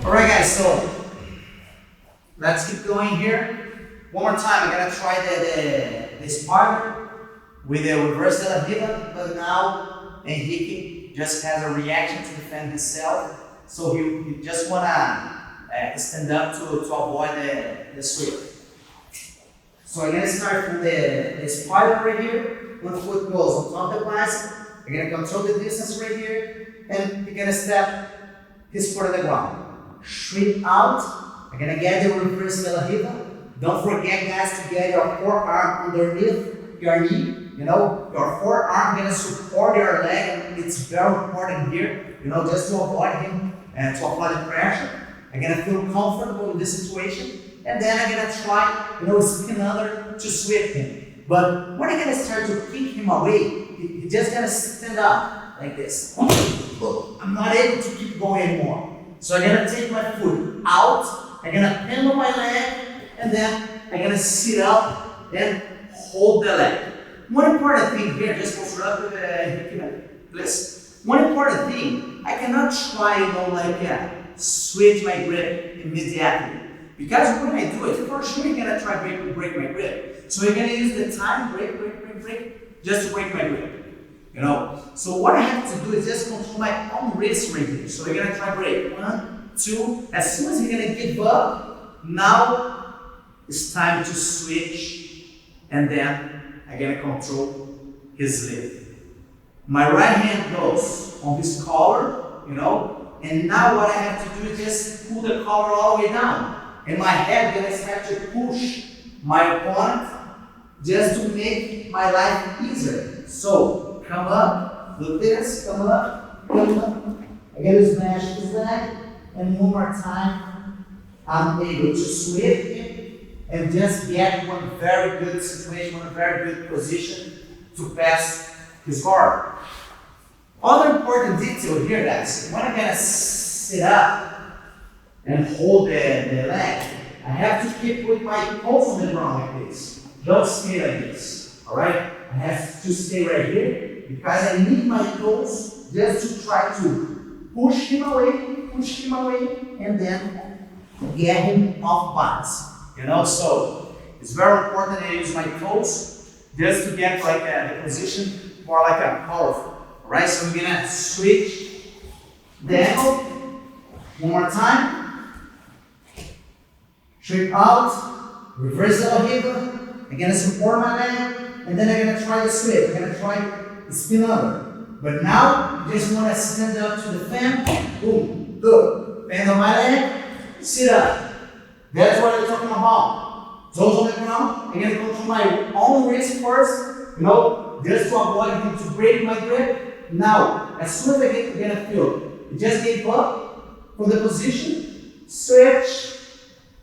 Alright guys, so let's keep going here. One more time, I'm gonna try the spider with the reverse de la vida, but now Henrique just has a reaction to defend himself. So he just wanna stand up to avoid the sweep. So I'm gonna start from the spider right here. One foot goes on top of the bicep. I'm gonna control the distance right here, and you're gonna step his foot on the ground. Sweep out. I'm gonna get the reverse de la vida. Don't forget, guys, to get your forearm underneath your knee. You know, your forearm gonna support your leg, and it's very important here. You know, just to avoid him and to apply the pressure. I'm gonna feel comfortable in this situation, and then I'm gonna try, spin under to sweep him. But when I'm gonna start to kick him away, he's just gonna stand up like this. I'm not able to keep going anymore. So I'm gonna take my foot out, I'm gonna handle my leg, and then I'm gonna sit up and hold the leg. One important thing here, just posture up, please. One important thing, I cannot try, switch my grip immediately. Because when I do it, for sure you're gonna try to break my grip. So you're gonna use the time, break, just to break my grip. So what I have to do is just control my own wrist right here. So you're gonna try break. 1, 2. As soon as you're gonna give up, now it's time to switch, and then I'm gonna control his lift. My right hand goes on his collar, and now what I have to do is just pull the collar all the way down. And my head gonna start to push my opponent just to make my life easier. So come up, look this, come up. I gotta smash his leg, and one more time, I'm able to sweep him and just get one very good situation, one very good position to pass his guard. Other important detail here, guys, when I'm gonna sit up and hold the leg, I have to keep with my toes on the ground like this. Don't stay like this, all right? I have to stay right here because I need my toes just to try to push him away, and then get him off balance. So it's very important that I use my toes just to get the position more like a powerful. All right, so we're gonna switch the angle one more time. Straight out, reverse de la vida. I'm gonna support my leg, and then I'm gonna try the sweep. I'm gonna try the spin under. But now, you just wanna stand up to the fan. Boom, good. Bend on my leg, sit up. That's what I'm talking about. Toes on the ground. I'm gonna control my own wrist first, just to avoid him to break my grip. Now, as soon as I get a feel, you just gave up from the position, stretch,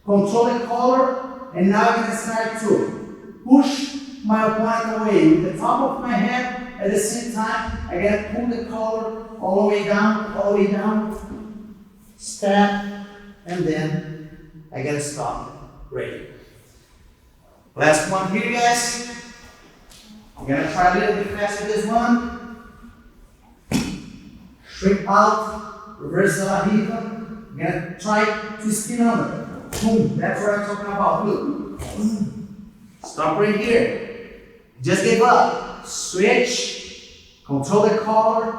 control the collar, and now I'm going to start to push my opponent away with the top of my head. At the same time, I'm going to pull the collar all the way down, step, and then I'm going to stop. Great. Last one here, guys. I'm going to try a little bit faster this one. Straight out, reverse de la vida. I'm going to try to spin under. Boom, that's what I'm talking about. Look. Stop right here. Just give up. Switch. Control the collar.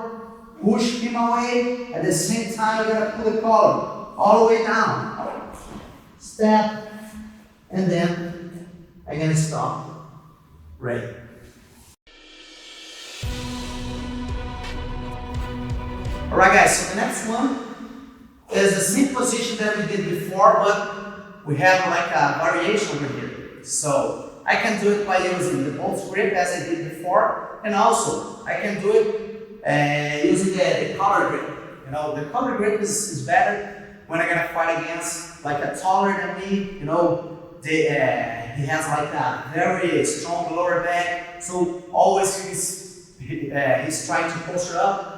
Push him away. At the same time, you're going to pull the collar all the way down. Step. And then I'm going to stop. Right. Alright guys, so the next one is the same position that we did before, but we have a variation over here. So I can do it by using the both grip as I did before, and also I can do it using the collar grip. The collar grip is better when I'm gonna fight against a taller than me. He has a very strong lower back, so always he's trying to posture up.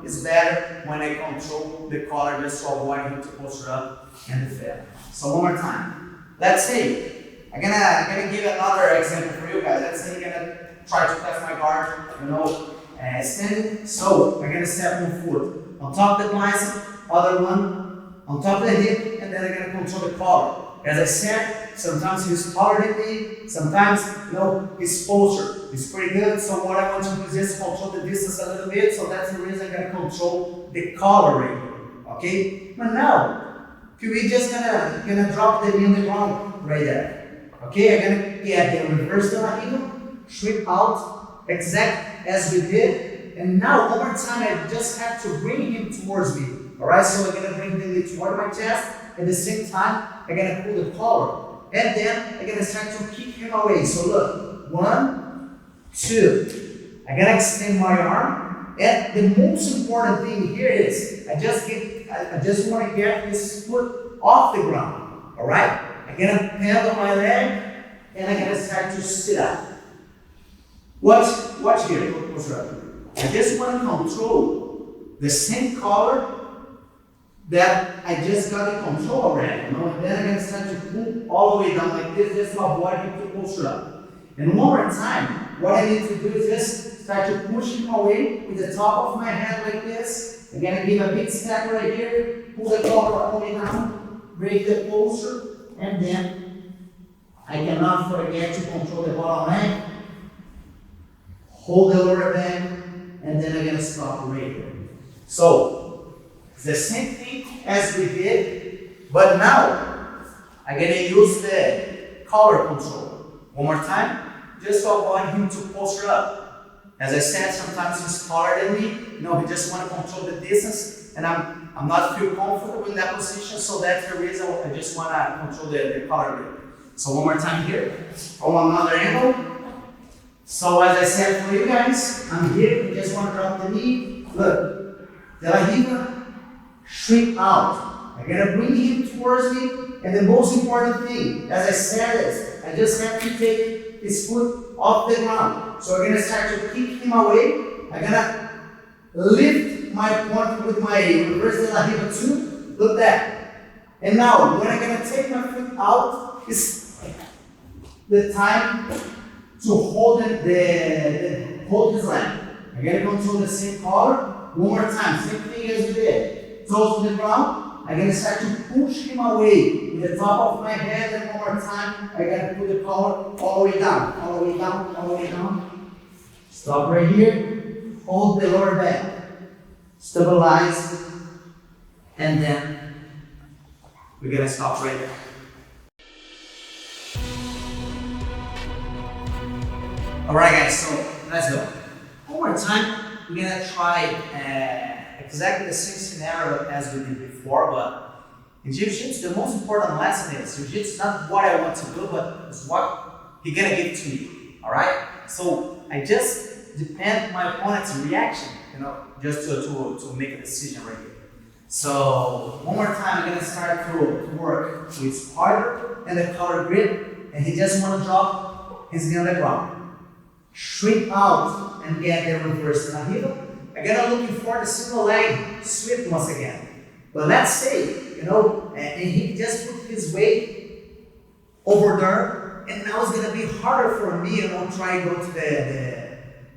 It's better when I control the collar just to avoid him to posture up and defend. So one more time. Let's say, I'm gonna give another example for you guys. Let's say I'm gonna try to pass my guard, standing. So I'm gonna step one foot on top of the bicep, other one on top of the hip, and then I'm gonna control the collar. As I said, sometimes he's taller than me, sometimes, his posture is pretty good, so what I want to do is just control the distance a little bit, so that's the reason I'm gonna control the collar right here, okay? But now, we just gonna drop the knee on the ground right there, okay? I'm gonna get the reverse de la riva, sweep out, exact as we did, and now one more time, I just have to bring him towards me, all right? So I'm gonna bring the knee toward my chest. At the same time, I'm gonna pull the collar, and then I'm gonna start to kick him away. So look, 1, 2. I'm gonna extend my arm, and the most important thing here is I just want to get his foot off the ground. All right? I'm gonna pedal my leg, and I'm gonna start to sit up. Watch here. I just want to control the same collar that I just got in control already, and then I'm gonna start to pull all the way down like this, just to avoid him to posture up. And one more time, what I need to do is just start to push him away with the top of my head like this. I'm gonna give a big step right here, pull the collar all the way down, break the posture, and then I cannot forget to control the bottom leg, hold the lower back, and then I'm gonna stop right here. So, it's the same thing as we did, but now I'm gonna use the collar control. One more time, just to avoid him to posture up. As I said, sometimes he's taller than me. We just want to control the distance, and I'm not feel comfortable in that position, so that's the reason I just want to control the collar grip. So one more time here, from another angle. So as I said for you guys, I'm here. You just want to drop the knee. Look, de la riva. Shrink out. I'm gonna bring him towards me, and the most important thing, as I said, is I just have to take his foot off the ground. So I'm gonna start to kick him away. I'm gonna lift my point with my reverse de la riva too. Look that. And now, when I'm gonna take my foot out, it's the time to hold hold his leg. I'm gonna control the same collar. One more time, same thing as we did. Toes to the ground, I'm going to start to push him away with the top of my head, and one more time, I'm going to put the collar all the way down, all the way down, all the way down. Stop right here, hold the lower back, stabilize, and then we're going to stop right there. Alright guys, so let's go. One more time, we're going to try exactly the same scenario as we did before, but in Jiu-Jitsu, the most important lesson is Jiu-Jitsu is not what I want to do, but it's what he's gonna give to me. Alright? So I just depend my opponent's reaction, just to make a decision right here. So one more time, I'm gonna start to work with harder and the collar grip, and he just wanna drop his knee on the ground. Shrink out and get the reverse de la riva. Again, I'm looking for the single leg sweep once again. But let's say, and he just put his weight over there, and now it's gonna be harder for me, try to go to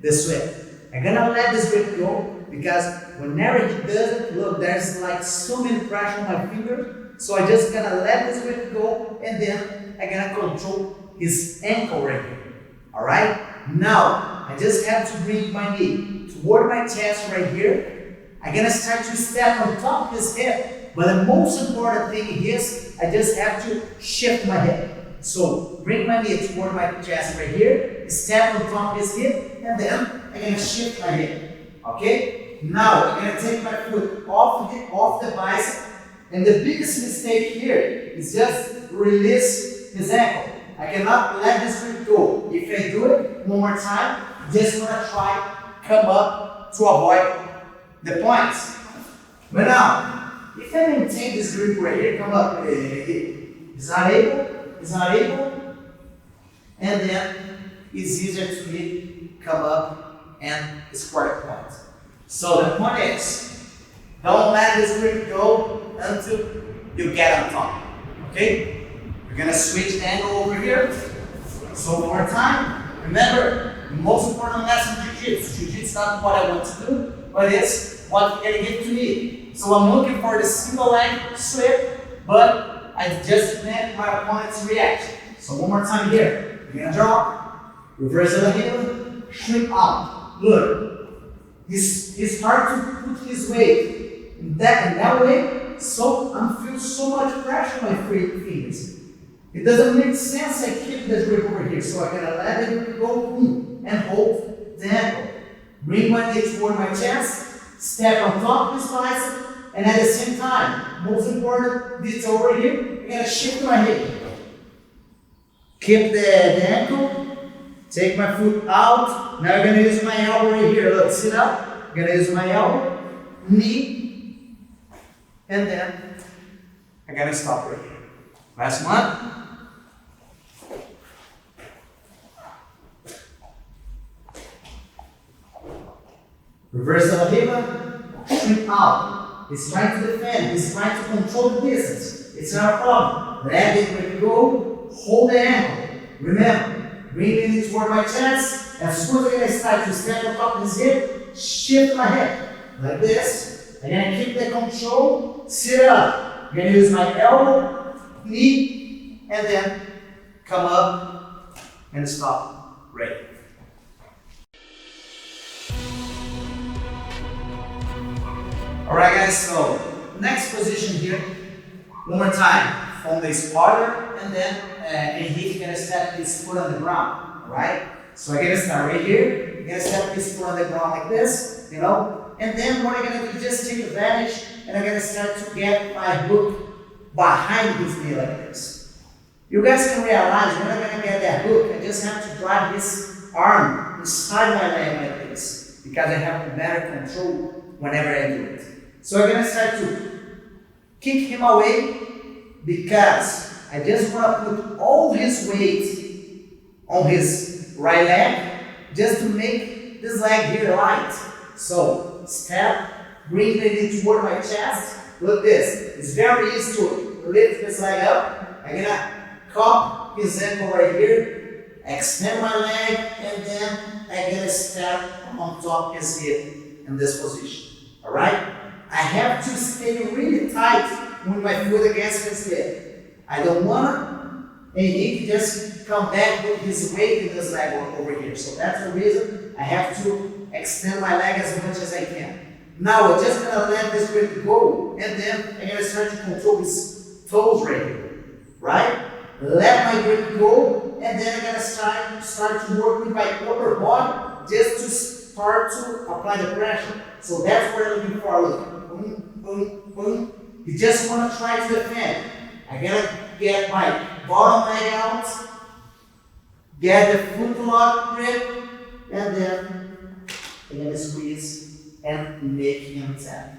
the sweep. I'm gonna let this grip go, because whenever he does it, look, there's like so many pressure on my finger, so I just gonna let this grip go, and then I'm gonna control his ankle right here. Alright? Now, I just have to bring my knee toward my chest right here. I'm gonna start to step on top of his hip, but the most important thing is I just have to shift my hip. So bring my knee toward my chest right here, step on top of his hip, and then I'm gonna shift my hip. Okay? Now I'm gonna take my foot off the bicep, and the biggest mistake here is just release his ankle. I cannot let this grip go. If I do it one more time, just wanna try come up to avoid the points. But now, if I maintain this grip right here, come up, it's not able, and then it's easier to me come up and score the point. So the point is, don't let this grip go until you get on top. Okay? We're gonna switch the angle over here. So one more time. Remember, the most important lesson in Jiu-Jitsu. Jiu-Jitsu is not what I want to do, but it's what you're gonna give to me. So I'm looking for the single leg sweep, but I just met my opponent's reaction. So one more time here. You're gonna drop, reverse the heel, sweep out. Look, he's hard to put his weight in that way, so I'm feeling so much pressure on my fingers. It doesn't make sense I keep the grip over here, so I'm gonna let the grip go and hold the ankle. Bring my knee toward my chest, step on top of this bicep, and at the same time, most important detail over here, I'm gonna shift my hip. Keep the ankle, take my foot out. Now I'm gonna use my elbow right here. Look, sit up. I'm gonna use my elbow, knee, and then I'm gonna stop right here. Last one. Reverse the hiba, sweep out. It's trying to defend, it's trying to control the distance. It's not a problem. Let it go, hold the ankle. Remember, bring the knee toward my chest. As soon as I start to stand on top of his hip, shift my head. Like this. I'm gonna keep the control, sit up. I'm gonna use my elbow, knee, and then come up and stop. Right. Alright guys, so next position here, one more time, from the spotter, and then he's gonna step his foot on the ground, alright? So I'm gonna start right here, I'm gonna step his foot on the ground like this, you know, and then what I'm gonna do is just take advantage, and I'm gonna start to get my hook behind his knee like this. You guys can realize when I'm gonna get that hook, I just have to drive his arm inside my leg like this, because I have better control whenever I do it. So I'm gonna start to kick him away because I just want to put all his weight on his right leg just to make this leg here light. So step, bring the knee toward my chest. Look this, it's very easy to lift this leg up. I'm gonna cup his ankle right here, extend my leg, and then I'm gonna step on top of his hip in this position. Alright? I have to stay really tight with my foot against his hip. I don't want he just come back with his weight in this leg over here. So that's the reason I have to extend my leg as much as I can. Now I'm just gonna let this grip go, and then I'm gonna start to control his toes right here. Right? Let my grip go, and then I'm gonna start to work with my upper body just to start to apply the pressure. So that's what I'm looking for. Look. Boom, boom, boom. You just want to try to defend. I gotta get my bottom leg out, get the foot lock grip, and then I'm gonna squeeze and make him tap.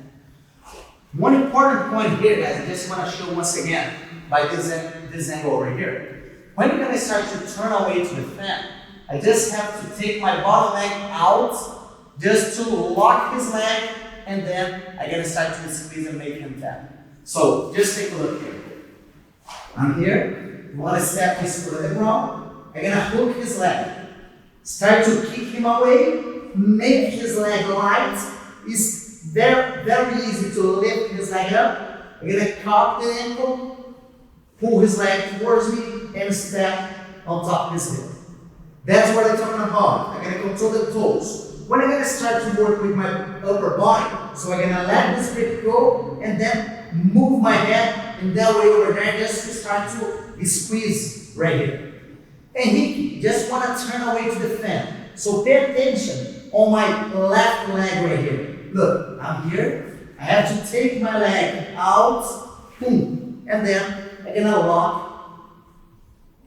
One important point here, guys, I just want to show once again by this angle over here. When you're gonna start to turn away to defend, I just have to take my bottom leg out just to lock his leg, and then I'm gonna start to squeeze and make him tap. So just take a look here. I'm here. I'm gonna step his foot on the ground. I'm gonna hook his leg. Start to kick him away. Make his leg light. It's very, very easy to lift his leg up. I'm gonna cup the ankle, pull his leg towards me, and step on top of his hip. That's what I'm talking about. I'm gonna control the toes. When I'm going to start to work with my upper body, so I'm going to let this grip go and then move my head in that way over there just to start to squeeze right here. And he just want to turn away to defend. So pay attention on my left leg right here. Look, I'm here. I have to take my leg out, boom, and then I'm going to lock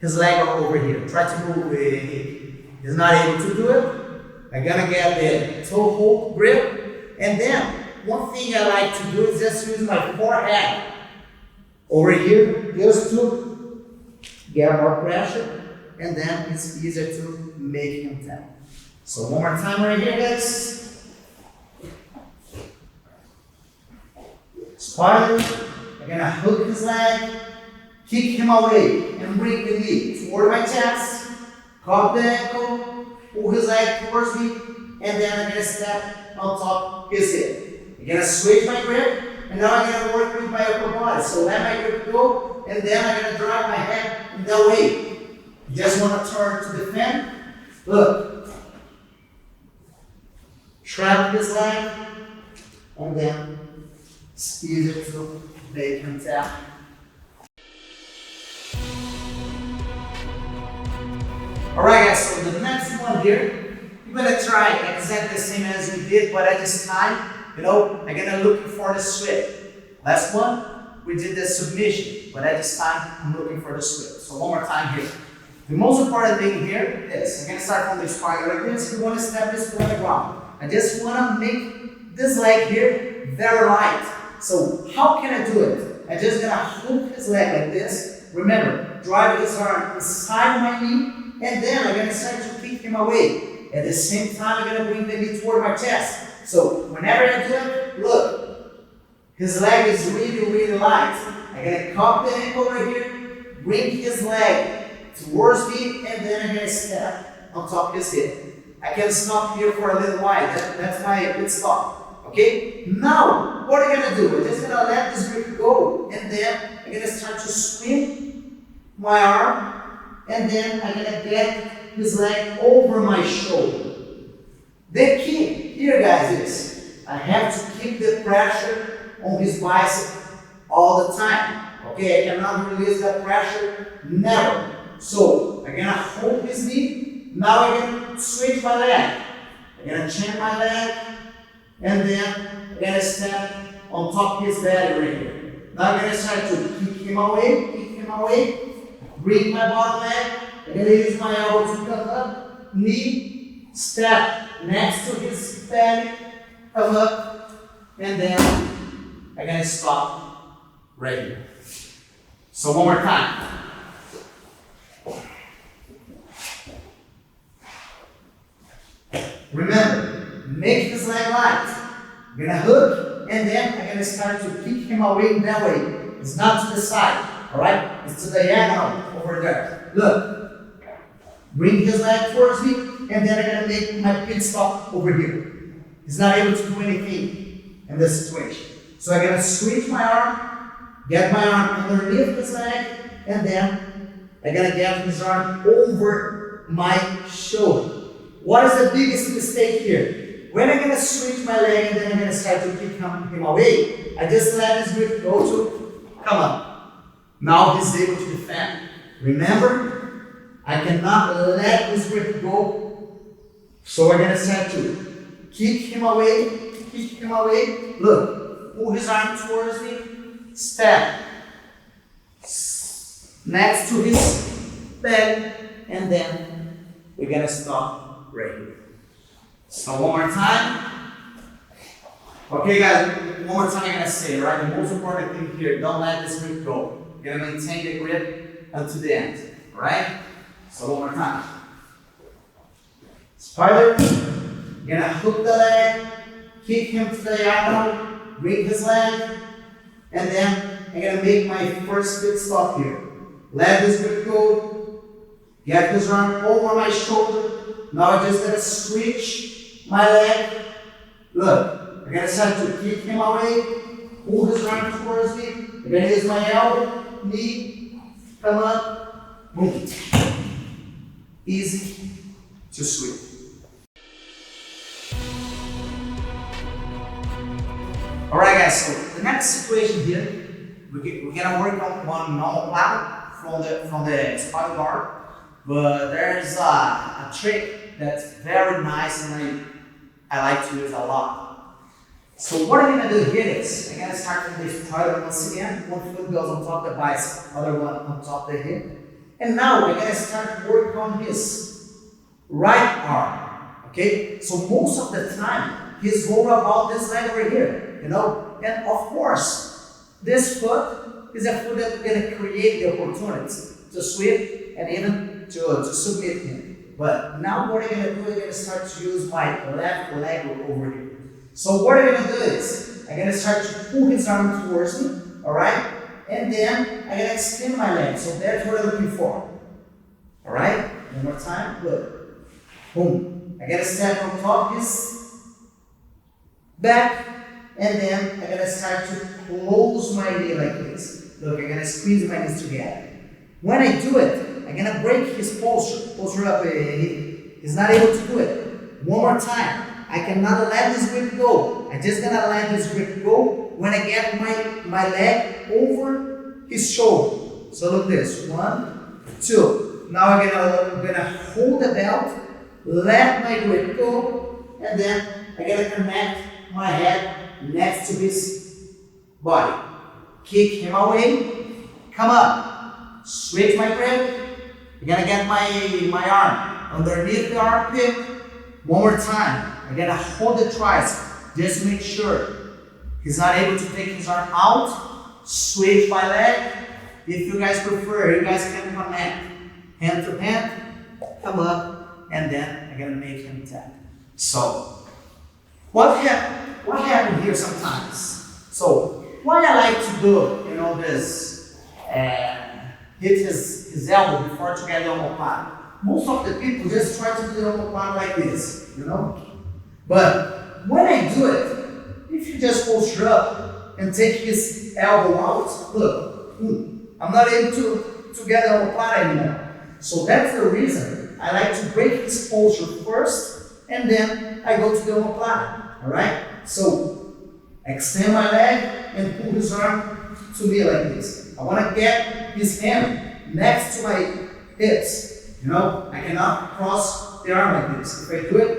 his leg over here. Try to move it. He's not able to do it. I'm gonna get the toe hold grip, and then one thing I like to do is just use my forehead over here just to get more pressure, and then it's easier to make him tap. So one more time right here, guys. Spider, I'm gonna hook his leg, kick him away, and bring the knee toward my chest, cup the ankle, pull his leg towards me, and then I'm gonna step on top of his hip. I'm gonna switch my grip, and now I'm gonna work with my upper body. So let my grip go, and then I'm gonna drive my head in that way. You just wanna turn to defend. Look. Trap this leg, and then it's easy to make and tap. Alright guys, so the next one here, you're gonna try exactly the same as we did, but at this time, I'm gonna look for the sweep. Last one, we did the submission, but at this time, I'm looking for the sweep. So one more time here. The most important thing here is, I'm gonna start from this part like this, we wanna step this foot on the ground. I just wanna make this leg here very light. So how can I do it? I'm just gonna hook his leg like this. Remember, drive his arm inside my knee, and then I'm gonna start to kick him away. At the same time, I'm gonna bring the knee toward my chest. So whenever I do it, look, his leg is really, really light. I'm gonna cup the ankle right here, bring his leg towards me, and then I'm gonna step on top of his hip. I can stop here for a little while. That's my good stop. Okay? Now, what am I gonna do? I'm just gonna let this grip go, and then I'm gonna start to swing my arm, and then I'm gonna get his leg over my shoulder. The key here, guys, is I have to keep the pressure on his bicep all the time. Okay, I cannot release that pressure, never. So I'm gonna hold his knee. Now I'm gonna switch my leg. I'm gonna chain my leg, and then I'm gonna step on top of his belly right here. Now I'm gonna start to kick him away, bring my bottom leg. I'm gonna use my elbow to come up, knee, step next to his belly, come up, and then I'm gonna stop right here. So one more time. Remember, make his leg light. I'm gonna hook, and then I'm gonna start to kick him away that way. It's not to the side, alright? It's to the diagonal over there. Look, bring his leg towards me, and then I'm gonna make my pit stop over here. He's not able to do anything in this situation. So I'm gonna switch my arm, get my arm underneath his leg, and then I'm gonna get his arm over my shoulder. What is the biggest mistake here? When I'm gonna switch my leg and then I'm gonna start to kick him away, I just let his grip go to come up. Now he's able to defend. Remember, I cannot let his grip go. So we're gonna start to kick him away. Look, pull his arm towards me, step next to his belly, and then we're gonna stop right here. So one more time. Okay guys, one more time I'm gonna say, right? The most important thing here, don't let this grip go. You're gonna maintain the grip until the end, alright? So one more time. Spider, you're gonna hook the leg, kick him to the diagonal, bring his leg, and then I'm gonna make my first pit stop here. Let this grip go, get his arm over my shoulder. Now I'm just gonna switch my leg. Look, I'm gonna start to kick him away, pull his arm towards me. I'm gonna use my elbow, knee, come up, boom. Easy to sweep. Alright guys, so the next situation here, we're gonna work on one normal paddle from the spinal guard, but there's a trick that's very nice and I like to use a lot. So what I'm gonna do here is, I'm gonna start from this paddle once again. One foot goes on top of the bicep, other one on top of the hip. And now we're gonna start work on his right arm, okay? So most of the time, he's all about this leg over here, you know? And of course, this foot is a foot that's gonna create the opportunity to sweep and even to submit him. But now what I'm gonna do, I'm gonna start to use my left leg over here. So what I'm gonna do is, I'm gonna start to pull his arm towards me, alright? And then I'm gonna extend my leg. So that's what I'm looking for. Alright? One more time. Look. Boom. I'm gonna step on top of his back, and then I'm gonna start to close my knee like this. Look, I'm gonna squeeze my knees together. When I do it, I'm gonna break his posture up. He's not able to do it. One more time. I cannot let this grip go. I'm just gonna let this grip go when I get my leg over his shoulder. So look this, 1, 2. Now I'm gonna hold the belt, let my grip go, and then I'm gonna connect my head next to his body. Kick him away, come up, switch my grip. I'm gonna get my arm underneath the armpit. One more time. I'm gonna hold the tricep, just to make sure he's not able to take his arm out. Switch my leg. If you guys prefer, you guys can connect hand to hand, come up, and then I'm gonna make him tap. So, what happened here sometimes? So, what I like to do, this, hit his elbow before to get the omoplata. Most of the people just try to do the omoplata like this, But when I do it, if you just posture up and take his elbow out, look, I'm not able to get the omoplata anymore. So that's the reason I like to break his posture first, and then I go to the omoplata. All right? So extend my leg and pull his arm to me like this. I want to get his hand next to my hips. I cannot cross the arm like this. If I do it,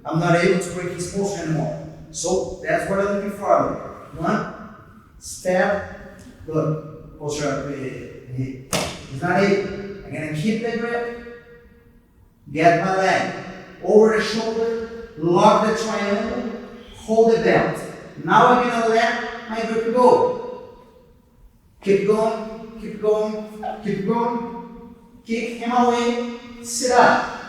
I'm not able to break his posture anymore. So that's what I'm looking for. 1 step, look, posture up. He's not able. I'm gonna keep the grip, get my leg over the shoulder, lock the triangle, hold the belt. Now I'm gonna let my grip go. Keep going, keep going, keep going. Kick him away, sit up.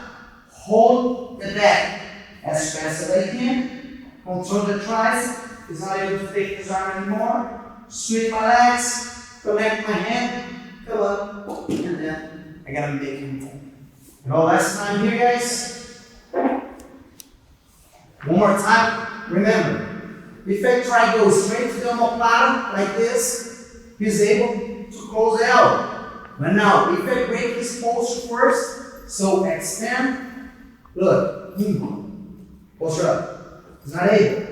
Hold the back as fast as I can. Control the tricep. He's not able to take his arm anymore. Switch my legs, connect my hand, come up, and then I gotta make him tap. Last time here, guys. One more time. Remember, if I try to go straight to the omoplata like this, he's able to close the elbow. But now, if I break his posture first, so extend, look, posture up. He's not able.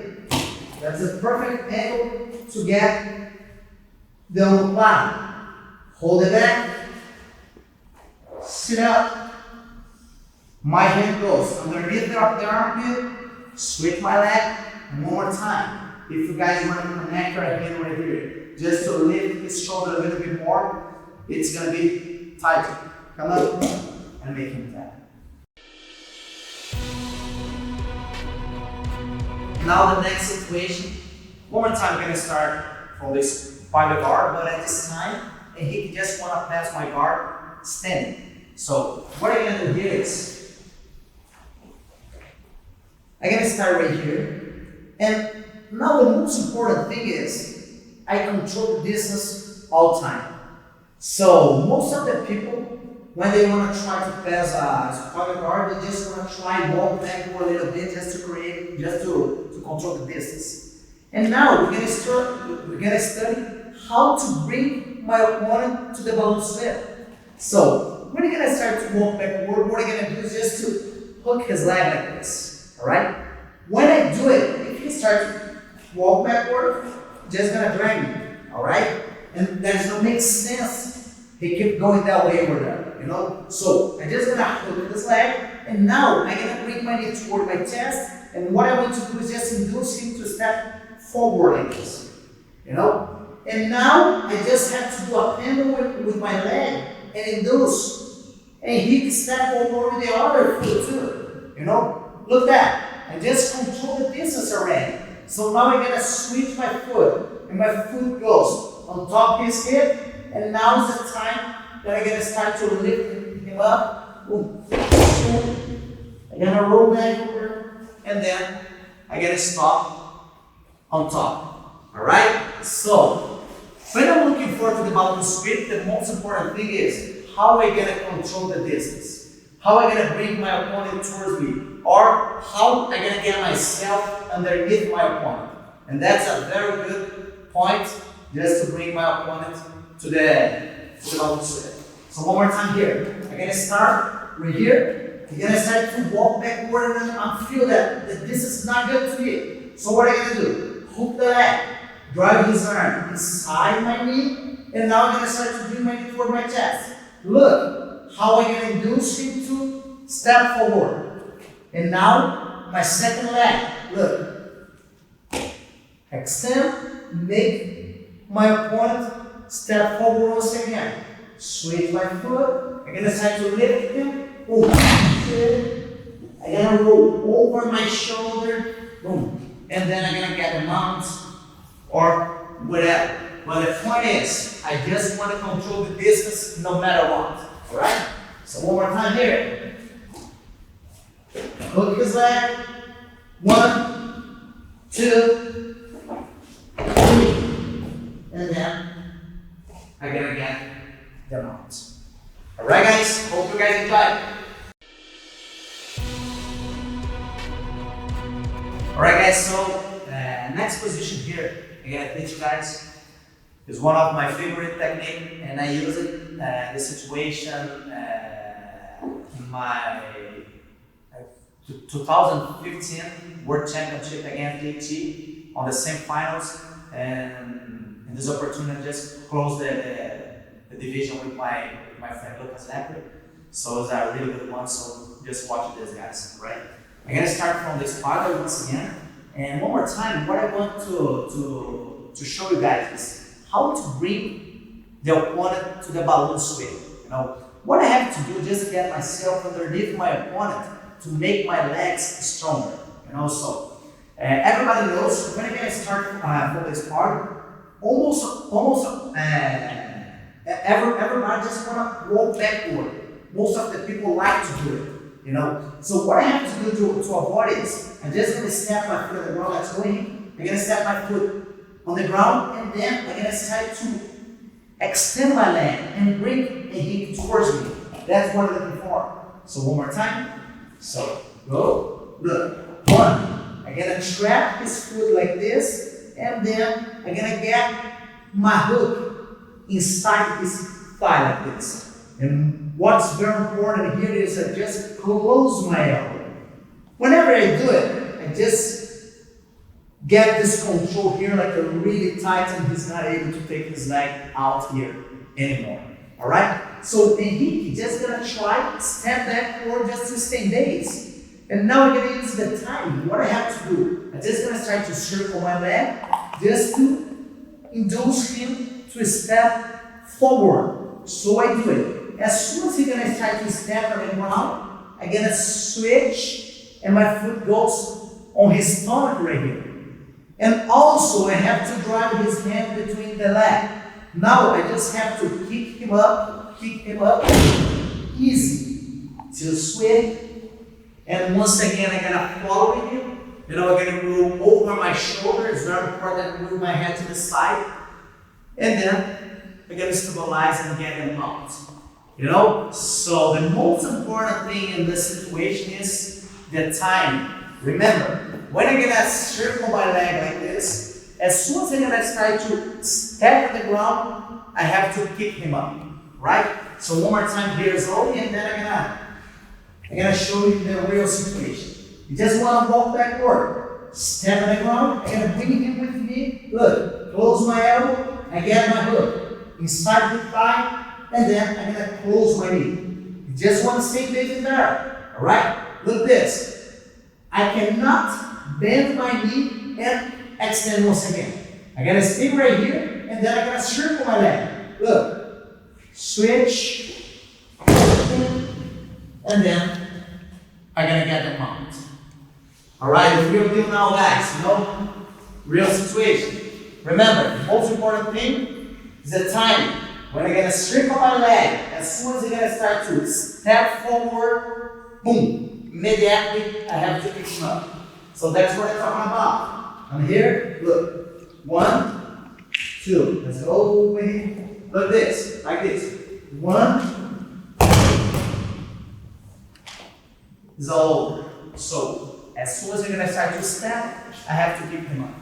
That's a perfect angle to get the omoplata. Hold it back, sit up, my hand goes underneath the armpit, switch my leg, and one more time. If you guys want to connect your hand right here, just to lift his shoulder a little bit more, it's going to be tighter. Come up and make him tap. Now the next situation, one more time, I'm going to start from this by the guard, but at this time, and he just want to pass my guard standing. So what I'm going to do here is, I'm going to start right here. And now the most important thing is, I control the distance all the time. So most of the people, when they want to try to pass a spoiler guard, they just want to try and walk backward a little bit just to control the distance. And now we're gonna study how to bring my opponent to the balloon slip. So when you're gonna start to walk backward, what you're gonna do is just to hook his leg like this. Alright? When I do it, if he starts to walk backward, just gonna drag me. Alright? And that doesn't make sense. He kept going that way over there, So I'm just gonna hook his leg, and now I'm gonna bring my knee toward my chest, and what I want to do is just induce him to step forward like this, And now I just have to do a pendulum with my leg and induce, and he can step over the other foot too, Look at that. I just control the distance already. So now I'm gonna switch my foot, and my foot goes on top of his hip. And now is the time that I'm going to start to lift him up. Boom. I'm going to roll back over, and then I'm going to stop on top. Alright? So, when I'm looking forward to the balloon split, the most important thing is how am I going to control the distance? How am I going to bring my opponent towards me? Or how am I going to get myself underneath my opponent? And that's a very good point just to bring my opponent to the balloon swing. So one more time here. I'm gonna start right here. I'm gonna start to walk backward and I feel that this is not good to me. So what am I gonna do? Hook the leg, drive his arm inside my knee, and now I'm gonna start to bring my knee toward my chest. Look how I'm gonna induce him to step forward. And now my second leg, look. Extend, make my opponent step forward once again. Switch my foot. I'm gonna start to lift him. Boom. I'm gonna roll over my shoulder. Boom. And then I'm gonna get a mount or whatever. But the point is, I just want to control the distance no matter what. Alright? So one more time here. Hook his leg. 1, 2, 3. And then I'm gonna get the mount. Alright guys, hope you guys enjoyed. Alright guys, so next position here, I'm gonna teach you guys, is one of my favorite techniques, and I use it in the situation in my 2015 World Championship against JT on the semifinals, and in this opportunity I just closed the division with my friend Lucas Lepre. So it's a really good one, so just watch this guys, right? I'm gonna start from this part once again, and one more time, what I want to show you guys is how to bring the opponent to the balloon swing. You know, what I have to do just get myself underneath my opponent to make my legs stronger. You know, so everybody knows when I'm gonna start from this part, almost everybody just wanna roll backward. Most of the people like to do it. You know, so what I have to do to avoid is, I'm just going to step my foot on the ground. Let's go in. I'm going to step my foot on the ground, and then I'm going to start to extend my leg and bring a hip towards me. That's what I'm looking for. So one more time. So go. Look. 1. I'm going to trap his foot like this, and then I'm going to get my hook inside his thigh like this. And what's very important here is I just close my elbow. Whenever I do it, I just get this control here like a really tight, and he's not able to take his leg out here anymore. Alright? So Henrique just gonna try step backward just to stay days. And now we're gonna use the timing. What I have to do, I'm just gonna try to circle my leg just to induce him to step forward. So I do it. As soon as he's gonna start to step on the ground, I'm gonna switch and my foot goes on his stomach right here. And also I have to drive his hand between the leg. Now I just have to kick him up, easy to swing. And once again I'm gonna follow him. You know, I'm gonna move over my shoulder. It's very important to move my head to the side. And then I'm gonna stabilize and get him out. You know, so the most important thing in this situation is the timing. Remember, when I'm gonna circle my leg like this, as soon as I'm gonna start to step on the ground, I have to kick him up, right? So one more time here slowly, and then I'm gonna show you the real situation. You just wanna walk backward, step on the ground, I'm gonna bring him with me. Look, close my elbow, I get my hook inside the thigh. And then I'm going to close my knee. You just want to stay big there. Alright? Look this. I cannot bend my knee and extend once again. I'm going to stay right here, and then I'm going to circle my leg. Look. Switch. And then I'm going to get the mount. Alright? The real deal now, guys. You know? Real situation. Remember, the most important thing is the timing. When I'm gonna circle my leg, as soon as I'm gonna start to step forward, boom, immediately I have to pick him up. So that's what I'm talking about. I'm here, look, 1, 2, let's go over here. Look this, like this. 1, it's all over. So as soon as I'm gonna start to step, I have to pick him up.